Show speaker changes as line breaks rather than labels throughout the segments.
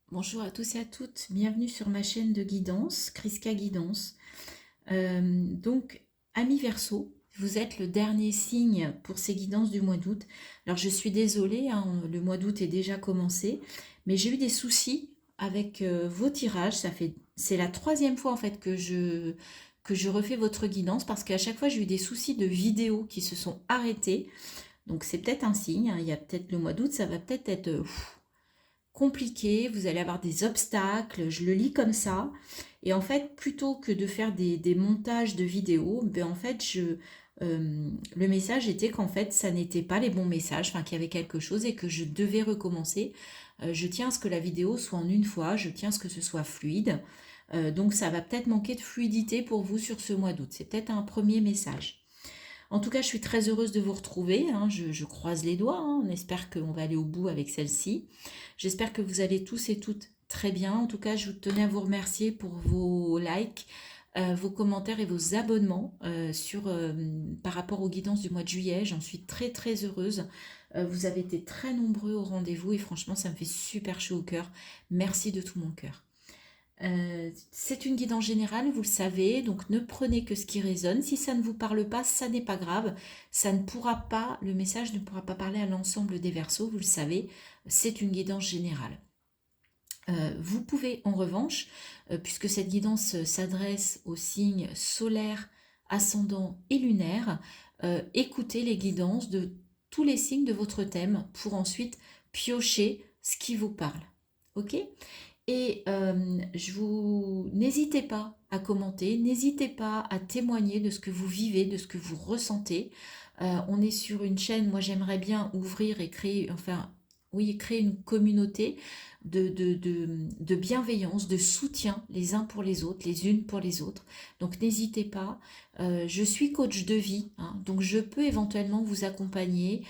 Bonjour à tous et à toutes, bienvenue sur ma chaîne de guidance, Kriska Guidance. Donc, amis Verseau, vous êtes le dernier signe pour ces guidances du mois d'août. Alors, je suis désolée, hein, le mois d'août est déjà commencé, mais j'ai eu des soucis avec vos tirages. C'est la troisième fois en fait que je refais votre guidance parce qu'à chaque fois j'ai eu des soucis de vidéos qui se sont arrêtés. Donc, c'est peut-être un signe, hein, il y a peut-être le mois d'août, ça va peut-être être compliqué, vous allez avoir des obstacles, je le lis comme ça. Et en fait, plutôt que de faire des montages de vidéos, ben en fait, le message était qu'en fait, ça n'était pas les bons messages, enfin qu'il y avait quelque chose et que je devais recommencer. Je tiens à ce que la vidéo soit en une fois, je tiens à ce que ce soit fluide. Donc ça va peut-être manquer de fluidité pour vous sur ce mois d'août. C'est peut-être un premier message. En tout cas, je suis très heureuse de vous retrouver, hein. Je croise les doigts, hein. On espère qu'on va aller au bout avec celle-ci. J'espère que vous allez tous et toutes très bien. En tout cas, je tenais à vous remercier pour vos likes, vos commentaires et vos abonnements par rapport aux guidances du mois de juillet. J'en suis très très heureuse. Vous avez été très nombreux au rendez-vous et franchement, ça me fait super chaud au cœur. Merci de tout mon cœur. C'est une guidance générale, vous le savez, donc ne prenez que ce qui résonne. Si ça ne vous parle pas, ça n'est pas grave. Ça ne pourra pas, le message ne pourra pas parler à l'ensemble des Verseaux, vous le savez, c'est une guidance générale. Vous pouvez en revanche, puisque cette guidance s'adresse aux signes solaires, ascendants et lunaires, écouter les guidances de tous les signes de votre thème pour ensuite piocher ce qui vous parle. Ok? Et n'hésitez pas à commenter, n'hésitez pas à témoigner de ce que vous vivez, de ce que vous ressentez. On est sur une chaîne, moi j'aimerais bien ouvrir et créer, enfin oui, créer une communauté de bienveillance, de soutien les uns pour les autres, les unes pour les autres. Donc n'hésitez pas. Je suis coach de vie, hein, donc je peux éventuellement vous accompagner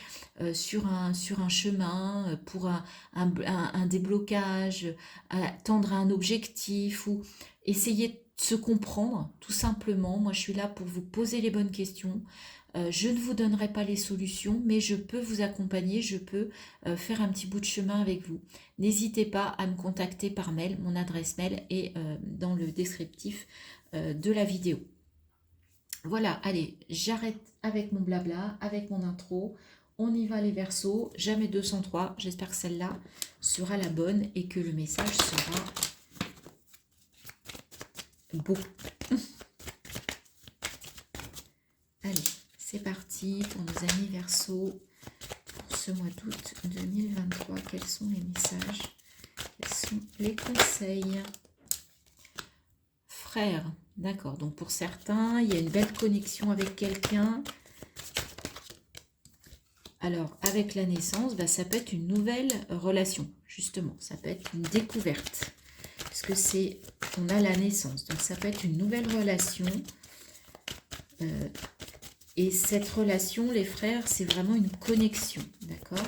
sur un chemin pour un déblocage, tendre à un objectif ou essayer de se comprendre tout simplement. Moi, je suis là pour vous poser les bonnes questions. Je ne vous donnerai pas les solutions, mais je peux vous accompagner, je peux faire un petit bout de chemin avec vous. N'hésitez pas à me contacter par mail, mon adresse mail est dans le descriptif de la vidéo. Voilà, allez, j'arrête avec mon blabla, avec mon intro. On y va les Verseaux, jamais 203. J'espère que celle-là sera la bonne et que le message sera beau. Allez, c'est parti pour nos amis Verseaux pour ce mois d'août 2023. Quels sont les messages? Quels sont les conseils? Frère, d'accord. Donc pour certains, il y a une belle connexion avec quelqu'un. Alors, avec la naissance, bah, ça peut être une nouvelle relation, justement. Ça peut être une découverte. Parce que on a la naissance. Donc, ça peut être une nouvelle relation. Et cette relation, les frères, c'est vraiment une connexion, d'accord?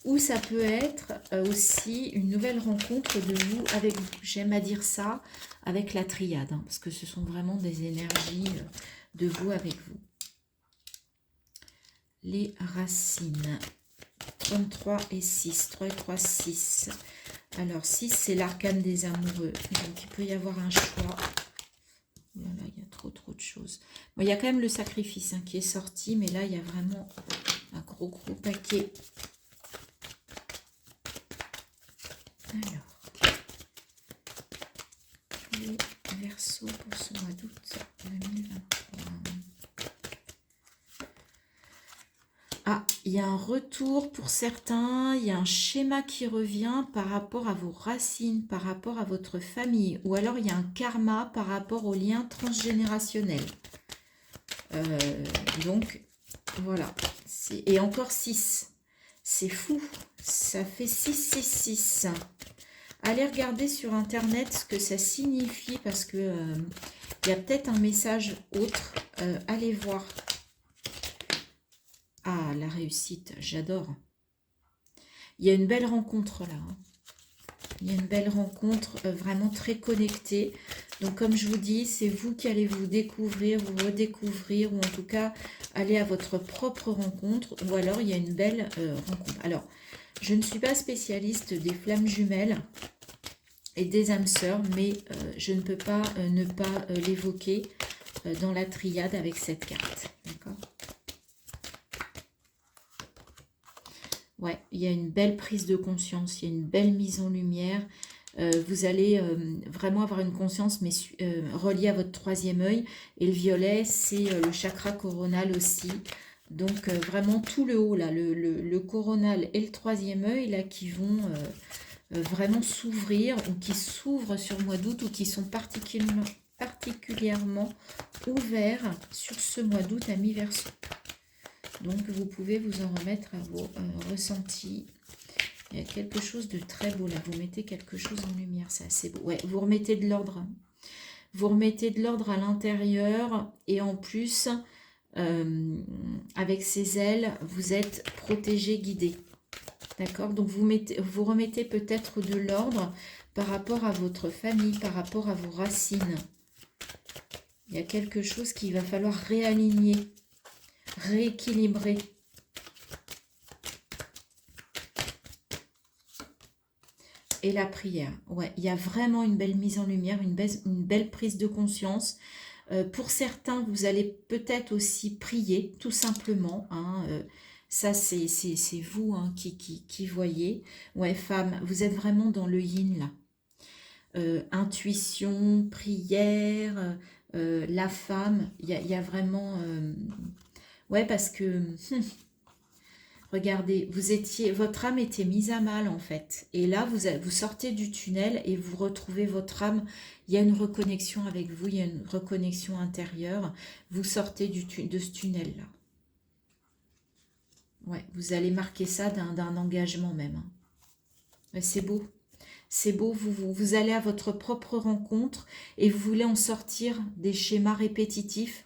Ou ça peut être aussi une nouvelle rencontre de vous avec vous. J'aime à dire ça avec la triade, hein, parce que ce sont vraiment des énergies de vous avec vous. Les racines. 33 et 6. 3 et 3, 6. Alors, 6, c'est l'arcane des amoureux. Donc, il peut y avoir un choix. Voilà, il y a trop de choses. Bon, il y a quand même le sacrifice hein, qui est sorti, mais là, il y a vraiment un gros paquet. Alors, les Verseaux pour ce mois d'août 2023. Ah, il y a un retour pour certains, il y a un schéma qui revient par rapport à vos racines, par rapport à votre famille, ou alors il y a un karma par rapport aux liens transgénérationnels. Donc, voilà. Et encore 6. C'est fou. Ça fait 6, 6, 6. Allez regarder sur Internet ce que ça signifie parce que il y a peut-être un message autre. Allez voir. Ah, la réussite, j'adore. Il y a une belle rencontre là. Hein. Il y a une belle rencontre vraiment très connectée. Donc comme je vous dis, c'est vous qui allez vous découvrir, vous redécouvrir, ou en tout cas aller à votre propre rencontre. Ou alors il y a une belle rencontre. Alors, je ne suis pas spécialiste des flammes jumelles. et des âmes sœurs, mais je ne peux pas ne pas l'évoquer dans la triade avec cette carte. D'accord? Ouais, il y a une belle prise de conscience, il y a une belle mise en lumière. Vous allez vraiment avoir une conscience, mais reliée à votre troisième œil. Et le violet, c'est le chakra coronal aussi. Donc vraiment tout le haut, là, le coronal et le troisième œil, là, qui vont vraiment s'ouvrir, ou qui s'ouvrent sur le mois d'août, ou qui sont particulièrement ouverts sur ce mois d'août à mi-Verseau. Donc, vous pouvez vous en remettre à vos ressentis. Il y a quelque chose de très beau là. Vous mettez quelque chose en lumière. C'est assez beau. Ouais, vous remettez de l'ordre. Vous remettez de l'ordre à l'intérieur. Et en plus, avec ces ailes, vous êtes protégé, guidé. D'accord? Donc, vous remettez peut-être de l'ordre par rapport à votre famille, par rapport à vos racines. Il y a quelque chose qu'il va falloir réaligner, rééquilibrer. Et la prière, ouais, il y a vraiment une belle mise en lumière, une belle prise de conscience. Pour certains, vous allez peut-être aussi prier, tout simplement. Hein, ça, c'est vous hein, qui voyez. Ouais, femme, vous êtes vraiment dans le yin, là. Intuition, prière, la femme, il y a vraiment... ouais, parce que... regardez, votre âme était mise à mal en fait. Et là, vous sortez du tunnel et vous retrouvez votre âme. Il y a une reconnexion avec vous, il y a une reconnexion intérieure. Vous sortez de ce tunnel-là. Ouais, vous allez marquer ça d'un engagement même. Hein. C'est beau. C'est beau, vous allez à votre propre rencontre et vous voulez en sortir des schémas répétitifs.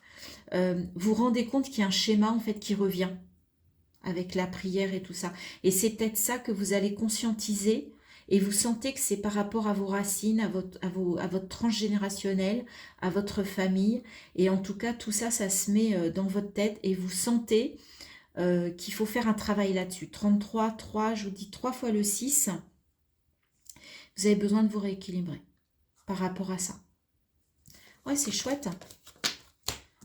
Vous rendez compte qu'il y a un schéma en fait qui revient avec la prière et tout ça. Et c'est peut-être ça que vous allez conscientiser et vous sentez que c'est par rapport à vos racines, à votre transgénérationnel, à votre famille. Et en tout cas, tout ça, ça se met dans votre tête et vous sentez qu'il faut faire un travail là-dessus. 33, 3, je vous dis 3 fois le 6. Vous avez besoin de vous rééquilibrer par rapport à ça. Ouais, c'est chouette.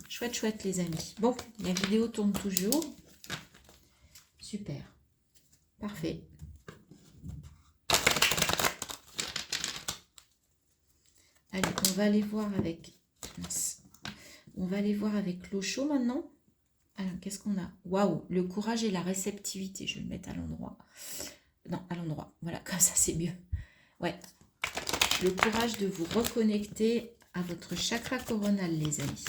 Chouette, chouette, les amis. Bon, la vidéo tourne toujours. Super. Parfait. Allez, on va aller voir avec... On va aller voir avec l'eau chaude maintenant. Alors, qu'est-ce qu'on a? Waouh, le courage et la réceptivité. Je vais le mettre à l'endroit. Non, à l'endroit. Voilà, comme ça, c'est mieux. Ouais. Le courage de vous reconnecter à votre chakra coronal, les amis.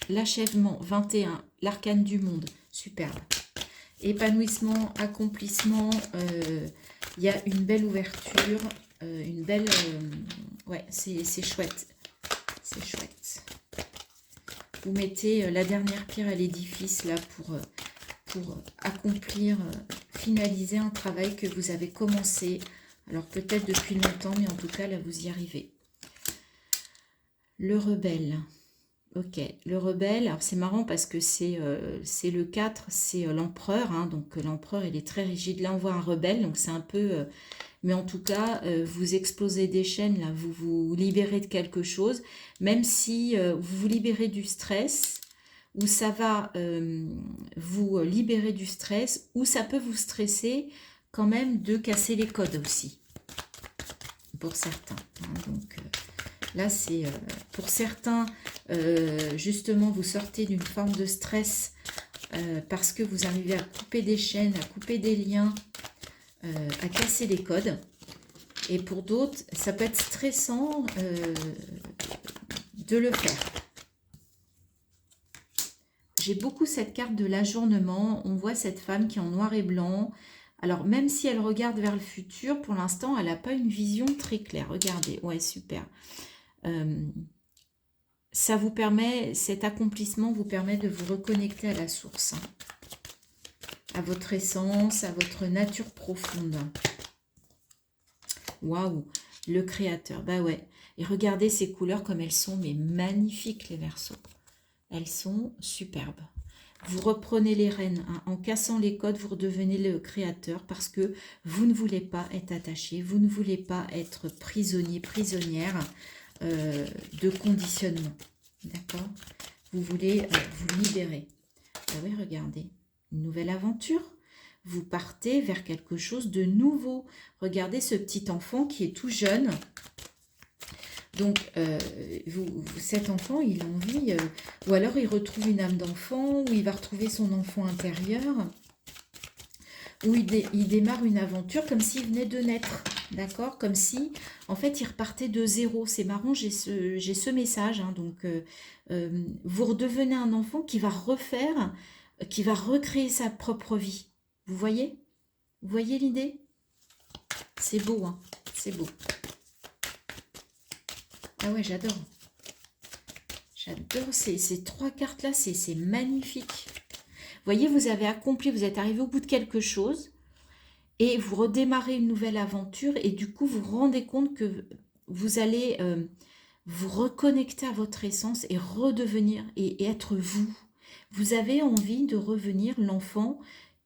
L'achèvement, 21, l'arcane du monde, superbe. Épanouissement, accomplissement, il y a une belle ouverture, une belle... ouais, c'est chouette. C'est chouette. Vous mettez la dernière pierre à l'édifice là pour accomplir, finaliser un travail que vous avez commencé. Alors peut-être depuis longtemps, mais en tout cas là vous y arrivez. Le rebelle. Ok, le rebelle, alors c'est marrant parce que c'est le 4, c'est l'empereur, hein, donc l'empereur il est très rigide. Là on voit un rebelle, donc c'est un peu... mais en tout cas, vous explosez des chaînes, là, vous vous libérez de quelque chose, même si vous vous libérez du stress, ou ça va vous libérer du stress, ou ça peut vous stresser quand même de casser les codes aussi, pour certains. Hein, donc... là, c'est pour certains, justement, vous sortez d'une forme de stress parce que vous arrivez à couper des chaînes, à couper des liens, à casser les codes. Et pour d'autres, ça peut être stressant de le faire. J'ai beaucoup cette carte de l'ajournement. On voit cette femme qui est en noir et blanc. Alors, même si elle regarde vers le futur, pour l'instant, elle n'a pas une vision très claire. Regardez, ouais, super. Ça vous permet, cet accomplissement vous permet de vous reconnecter à la source, hein, à votre essence, à votre nature profonde. Waouh, le créateur, bah ouais. Et regardez ces couleurs comme elles sont, mais magnifiques les Verseaux. Elles sont superbes. vous reprenez les rênes, hein. En cassant les codes, vous redevenez le créateur parce que vous ne voulez pas être attaché, vous ne voulez pas être prisonnier, prisonnière de conditionnement. D'accord? Vous voulez vous libérer. Ah oui, regardez, une nouvelle aventure. Vous partez vers quelque chose de nouveau. Regardez ce petit enfant qui est tout jeune. Donc, cet enfant, il a envie, ou alors il retrouve une âme d'enfant, ou il va retrouver son enfant intérieur, ou il démarre une aventure comme s'il venait de naître, d'accord? Comme si, en fait, il repartait de zéro. C'est marrant, j'ai ce message, hein, donc vous redevenez un enfant qui va refaire, qui va recréer sa propre vie. Vous voyez? Vous voyez l'idée? C'est beau, hein? C'est beau. Ah ouais, j'adore. J'adore ces trois cartes-là, c'est magnifique. Vous voyez, vous avez accompli, vous êtes arrivé au bout de quelque chose et vous redémarrez une nouvelle aventure et du coup, vous vous rendez compte que vous allez vous reconnecter à votre essence et redevenir et être vous. Vous avez envie de revenir l'enfant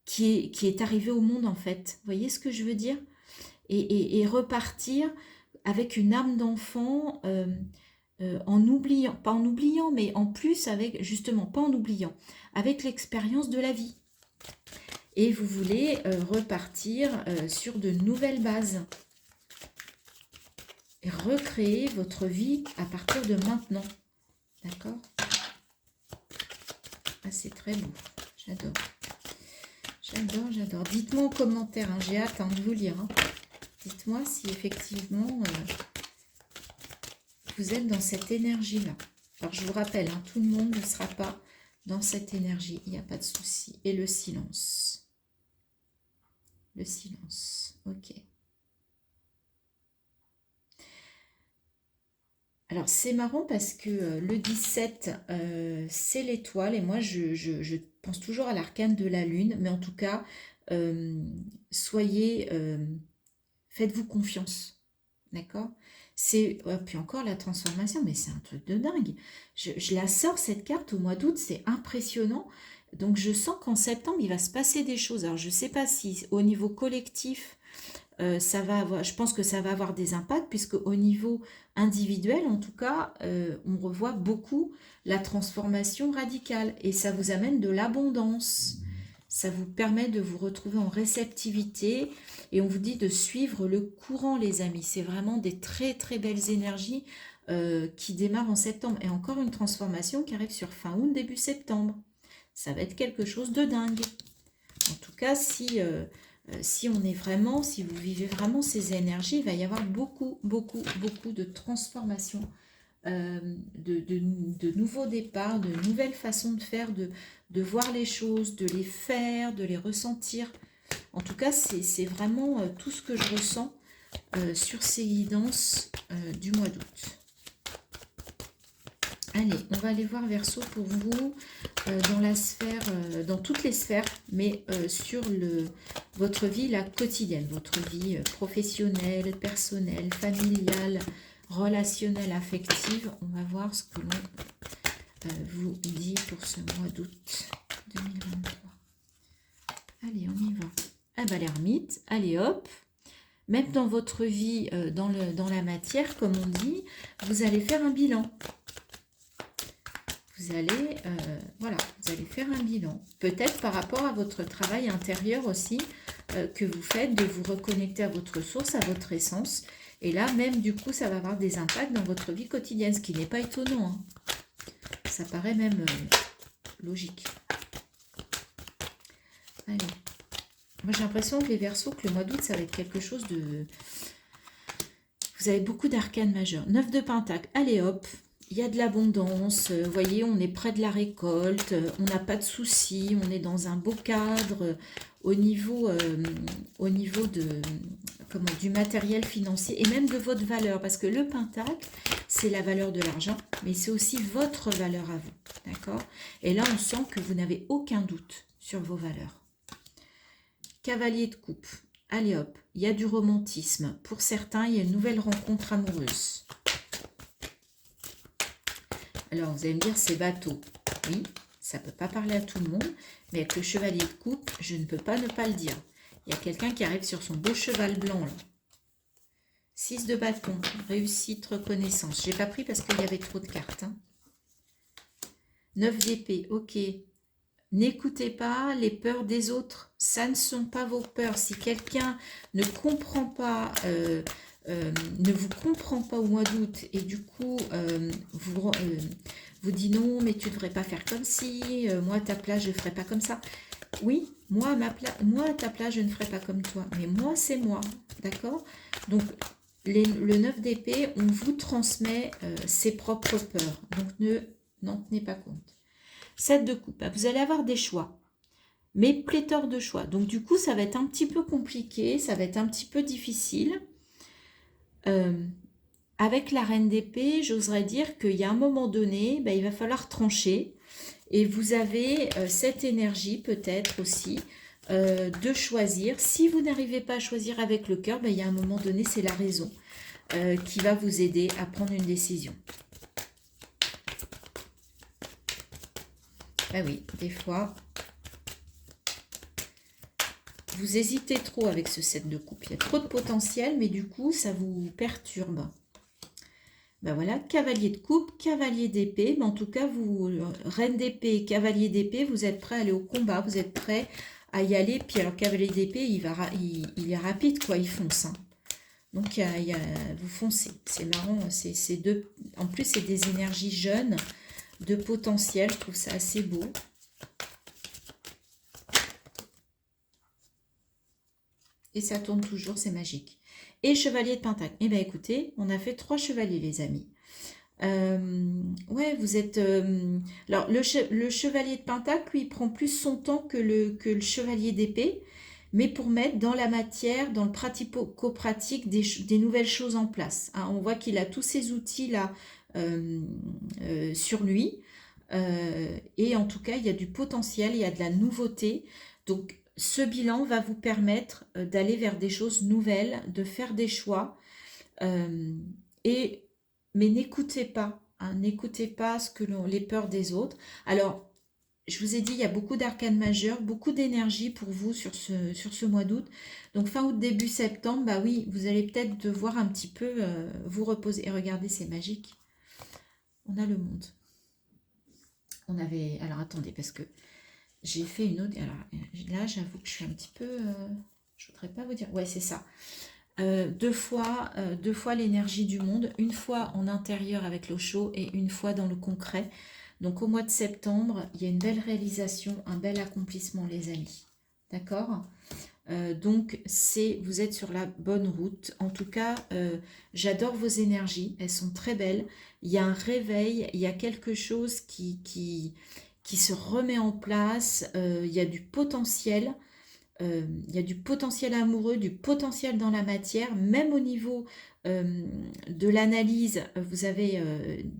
qui est arrivé au monde en fait. Vous voyez ce que je veux dire? Et repartir avec une âme d'enfant en oubliant, pas en oubliant, mais en plus avec, justement, pas en oubliant, avec l'expérience de la vie. Et vous voulez repartir sur de nouvelles bases. Et recréer votre vie à partir de maintenant. D'accord? Ah, c'est très beau. J'adore. J'adore, j'adore. Dites-moi en commentaire, hein, j'ai hâte de vous lire. Hein. Dites-moi si effectivement vous êtes dans cette énergie-là. Alors je vous rappelle, hein, tout le monde ne sera pas dans cette énergie, il n'y a pas de souci. Et le silence. Le silence, ok. Alors c'est marrant parce que le 17, c'est l'étoile et moi je pense toujours à l'arcane de la lune, mais en tout cas, faites-vous confiance, d'accord? Puis encore la transformation, mais c'est un truc de dingue. Je la sors cette carte au mois d'août, c'est impressionnant. Donc je sens qu'en septembre, il va se passer des choses. Alors je ne sais pas si au niveau collectif, ça va avoir, je pense que ça va avoir des impacts, puisque au niveau individuel, en tout cas, on revoit beaucoup la transformation radicale. Et ça vous amène de l'abondance. Ça vous permet de vous retrouver en réceptivité et on vous dit de suivre le courant, les amis. C'est vraiment des très très belles énergies qui démarrent en septembre. Et encore une transformation qui arrive sur fin août, début septembre. Ça va être quelque chose de dingue. En tout cas, si on est vraiment, si vous vivez vraiment ces énergies, il va y avoir beaucoup, beaucoup, beaucoup de transformations, de nouveaux départs, de nouvelles façons de faire, de voir les choses, de les faire, de les ressentir. En tout cas, c'est vraiment tout ce que je ressens sur ces guidances du mois d'août. Allez, on va aller voir Verseau pour vous dans la sphère, dans toutes les sphères, mais sur votre vie la quotidienne, votre vie professionnelle, personnelle, familiale, relationnelle, affective. On va voir ce que l'on vous dit pour ce mois d'août 2023. Allez, on y va. Ah bah l'ermite, allez hop. Même dans votre vie, dans la matière, comme on dit, vous allez faire un bilan. Vous allez, voilà, vous allez faire un bilan. Peut-être par rapport à votre travail intérieur aussi, que vous faites, de vous reconnecter à votre source, à votre essence. Et là, même du coup, ça va avoir des impacts dans votre vie quotidienne, ce qui n'est pas étonnant. Hein. Ça paraît même logique. Allez. Moi, j'ai l'impression que les Verseaux, que le mois d'août, ça va être quelque chose de... Vous avez beaucoup d'arcanes majeures. 9 de Pentacle, allez hop. Il y a de l'abondance, vous voyez, on est près de la récolte, on n'a pas de soucis, on est dans un beau cadre au niveau du matériel financier et même de votre valeur. Parce que le pentacle, c'est la valeur de l'argent, mais c'est aussi votre valeur à vous, d'accord? Et là, on sent que vous n'avez aucun doute sur vos valeurs. Cavalier de coupe, allez hop, il y a du romantisme. Pour certains, il y a une nouvelle rencontre amoureuse. Alors, vous allez me dire, c'est bateau. Oui, Ça ne peut pas parler à tout le monde, mais avec le chevalier de coupe, je ne peux pas ne pas le dire. Il y a quelqu'un qui arrive sur son beau cheval blanc, là. 6 de bâton, réussite, reconnaissance. Je n'ai pas pris parce qu'il y avait trop de cartes. Hein. 9 d'épée, ok. N'écoutez pas les peurs des autres. Ça ne sont pas vos peurs. Si quelqu'un ne comprend pas, ne vous comprend pas au mois d'août et du coup vous dit non, mais tu ne devrais pas faire comme si, moi à ta place je ne ferais pas comme ça. Oui, moi à ta place je ne ferais pas comme toi. Mais moi c'est moi, d'accord? Donc le 9 d'épée, on vous transmet ses propres peurs. Donc n'en tenez pas compte. 7 de coupe, vous allez avoir des choix, mais pléthore de choix. Donc du coup, ça va être un petit peu compliqué, ça va être un petit peu difficile. Avec la reine d'épée, j'oserais dire qu'il y a un moment donné, il va falloir trancher. Et vous avez cette énergie peut-être aussi de choisir. Si vous n'arrivez pas à choisir avec le cœur, il y a un moment donné, c'est la raison qui va vous aider à prendre une décision. Ah oui, des fois, vous hésitez trop avec ce 7 de coupe. Il y a trop de potentiel, mais du coup, ça vous perturbe. Ben voilà, cavalier de coupe, cavalier d'épée. Mais en tout cas, vous, reine d'épée, cavalier d'épée, vous êtes prêt à aller au combat. Vous êtes prêt à y aller. Puis alors, cavalier d'épée, il est rapide, quoi. Il fonce. Hein. Donc, vous foncez. C'est marrant. C'est deux. En plus, c'est des énergies jeunes, de potentiel. Je trouve ça assez beau. Et ça tourne toujours, c'est magique. Et chevalier de pentacle. Eh bien, écoutez, on a fait 3 chevaliers, les amis. Ouais, vous êtes... alors, le chevalier de pentacle, lui, il prend plus son temps que le chevalier d'épée, mais pour mettre dans la matière, dans le pratico-pratique, des nouvelles choses en place. Hein, on voit qu'il a tous ces outils-là sur lui. Et en tout cas, il y a du potentiel, il y a de la nouveauté. Donc, ce bilan va vous permettre d'aller vers des choses nouvelles, de faire des choix. Mais n'écoutez pas, hein, n'écoutez pas les peurs des autres. Alors, je vous ai dit, il y a beaucoup d'arcanes majeures, beaucoup d'énergie pour vous sur ce mois d'août. Donc, fin août, début septembre, bah oui, vous allez peut-être devoir un petit peu vous reposer. Et regardez, c'est magique. On a le monde. On avait... Alors, attendez, parce que j'ai fait une autre... Alors, là, j'avoue que je suis un petit peu... je ne voudrais pas vous dire... Ouais, c'est ça. 2 fois l'énergie du monde, une fois en intérieur avec l'eau chaude et une fois dans le concret. Donc au mois de septembre, il y a une belle réalisation, un bel accomplissement, les amis. D'accord? Donc vous êtes sur la bonne route. En tout cas, j'adore vos énergies, elles sont très belles. Il y a un réveil, il y a quelque chose qui se remet en place, il y a du potentiel. Il y a du potentiel amoureux, du potentiel dans la matière, même au niveau de l'analyse, vous avez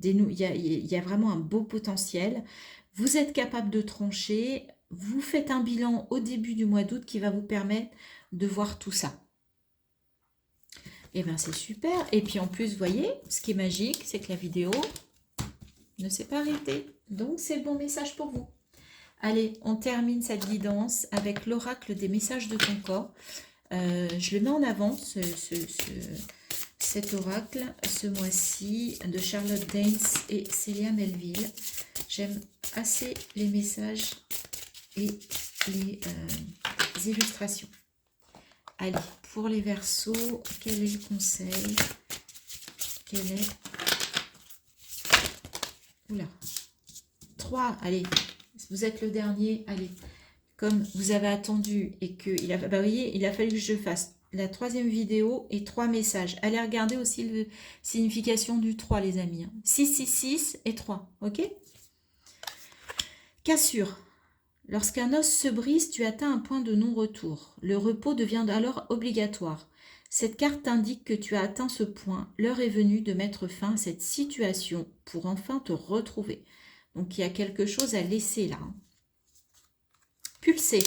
il y a vraiment un beau potentiel. Vous êtes capable de trancher, vous faites un bilan au début du mois d'août qui va vous permettre de voir tout ça. Et bien c'est super. Et puis en plus, vous voyez, ce qui est magique, c'est que la vidéo ne s'est pas arrêtée. Donc c'est le bon message pour vous. Allez, on termine cette guidance avec l'oracle des messages de ton corps. Je le mets en avant, cet oracle, ce mois-ci, de Charlotte Daines et Célia Melville. J'aime assez les messages et les illustrations. Allez, pour les Verseaux, quel est le conseil? Quel est... Oula. 3, allez. Vous êtes le dernier, allez, comme vous avez attendu et que vous voyez, il a fallu que je fasse la 3e vidéo et 3 messages. Allez regarder aussi la signification du 3, les amis. 6, 6, 6 et 3, ok? Cassure. Lorsqu'un os se brise, tu atteins un point de non-retour. Le repos devient alors obligatoire. Cette carte indique que tu as atteint ce point. L'heure est venue de mettre fin à cette situation pour enfin te retrouver. Donc, il y a quelque chose à laisser là. Pulser.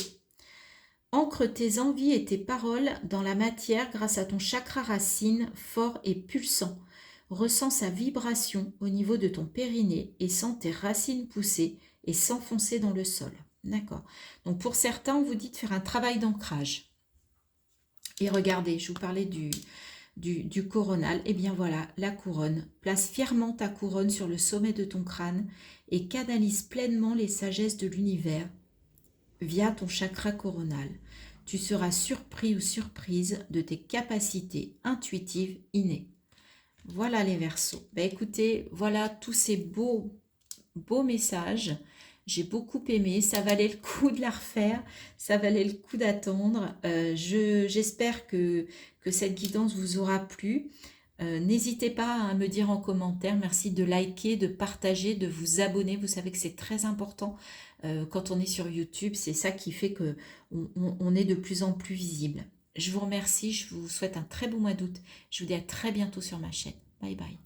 Ancre tes envies et tes paroles dans la matière grâce à ton chakra racine fort et pulsant. Ressens sa vibration au niveau de ton périnée et sens tes racines pousser et s'enfoncer dans le sol. D'accord. Donc pour certains, on vous dit de faire un travail d'ancrage. Et regardez, je vous parlais du coronal. Et bien voilà, la couronne. Place fièrement ta couronne sur le sommet de ton crâne et canalise pleinement les sagesses de l'univers via ton chakra coronal. Tu seras surpris ou surprise de tes capacités intuitives innées. Voilà les Verseaux. Ben écoutez, voilà tous ces beaux messages. J'ai beaucoup aimé, ça valait le coup de la refaire, ça valait le coup d'attendre. J'espère que cette guidance vous aura plu. N'hésitez pas à me dire en commentaire, merci de liker, de partager, de vous abonner. Vous savez que c'est très important quand on est sur YouTube, c'est ça qui fait que on est de plus en plus visible. Je vous remercie, je vous souhaite un très bon mois d'août. Je vous dis à très bientôt sur ma chaîne. Bye bye.